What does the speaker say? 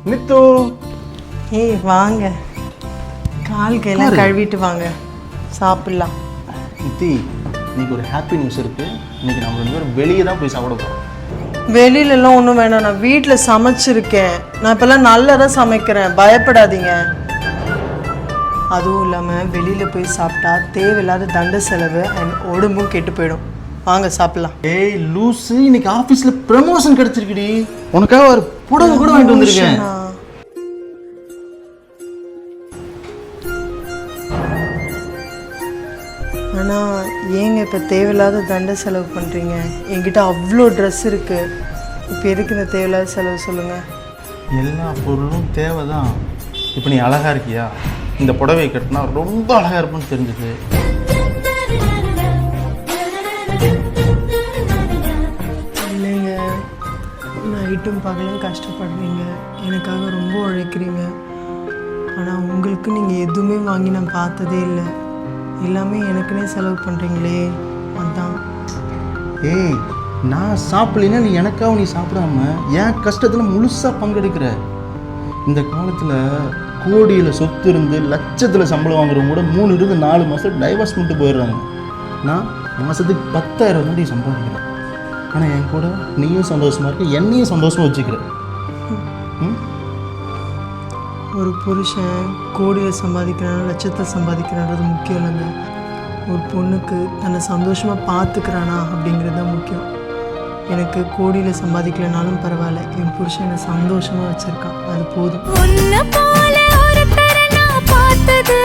நித்து ஏய் வாங்க, கால் கையெல்லாம் கழுவிட்டு வாங்க, சாப்பிடலாம். நித்தி, இன்னைக்கு ஒரு ஹாப்பி நியூஸ் இருக்கு. இன்னைக்கு நம்ம 2 பேரும் வெளியே தான் போய் சாப்பிட போகிறோம். வெளியிலலாம் ஒன்றும் வேணாம், நான் வீட்டில் சமைச்சிருக்கேன். நான் இப்போல்லாம் நல்லா தான் சமைக்கிறேன், பயப்படாதீங்க. அதுவும் இல்லாமல் வெளியில் போய் சாப்பிட்டா தேவையில்லாத தண்ட செலவு அண்ட் உடம்பும் கெட்டு போயிடும். வாங்க சாப்பிடலாம். ஏய் லூசு, இன்னைக்கு ஆஃபீஸில் ப்ரமோஷன் கிடச்சிருக்குடி. உனக்காக ஒரு புடவை கூட வாங்கிட்டு வந்திருக்கேன். ஆனால் ஏங்க இப்போ தேவையில்லாத தண்ட செலவு பண்ணுறீங்க? என்கிட்ட அவ்வளோ ட்ரெஸ் இருக்குது. இப்போ எதுக்கு இந்த தேவையில்லாத செலவு சொல்லுங்கள்? எல்லா பொருளும் தேவை தான். இப்போ நீ அழகாக இருக்கியா? இந்த புடவை கட்டினா ரொம்ப அழகாக இருப்புன்னு தெரிஞ்சுது. இல்லைங்க, நைட்டும் பகலும் கஷ்டப்படுறீங்க, எனக்காக ரொம்ப உழைக்கிறீங்க. ஆனால் உங்களுக்கு நீங்கள் எதுவுமே வாங்கி நான் பார்த்ததே இல்லை. எல்லாமே எனக்குன்னே செலவு பண்ணுறீங்களே, அதான். ஏய், நான் சாப்பிடலைன்னா நீ எனக்காக நீ சாப்பிடாம என் கஷ்டத்தில் முழுசாக பங்கெடுக்கிற. இந்த காலத்தில் கோடியில் சொத்து இருந்து லட்சத்தில் சம்பளம் வாங்குறவங்க கூட 3 இருந்து 4 மாதம் டைவர்ஸ் பண்ணிட்டு போயிடுறாங்க. நான் மாதத்துக்கு 10,000 தாண்டி சம்பாதிக்கிறேன். ஆனால் என் கூட நீயும் சந்தோஷமாக இருக்க, என்னையும் சந்தோஷமாக வச்சுக்கிறேன். ஒரு புருஷன் கோடியில் சம்பாதிக்கிறான், லட்சத்தை சம்பாதிக்கிறான்றது முக்கியம் இல்லைங்க. ஒரு பொண்ணுக்கு தன்னை சந்தோஷமாக பார்த்துக்கிறானா அப்படிங்கிறது தான் முக்கியம். எனக்கு கோடியில் சம்பாதிக்கலனாலும் பரவாயில்ல, என் புருஷன் என்னை சந்தோஷமாக வச்சுருக்கான், அது போதும். பார்த்தது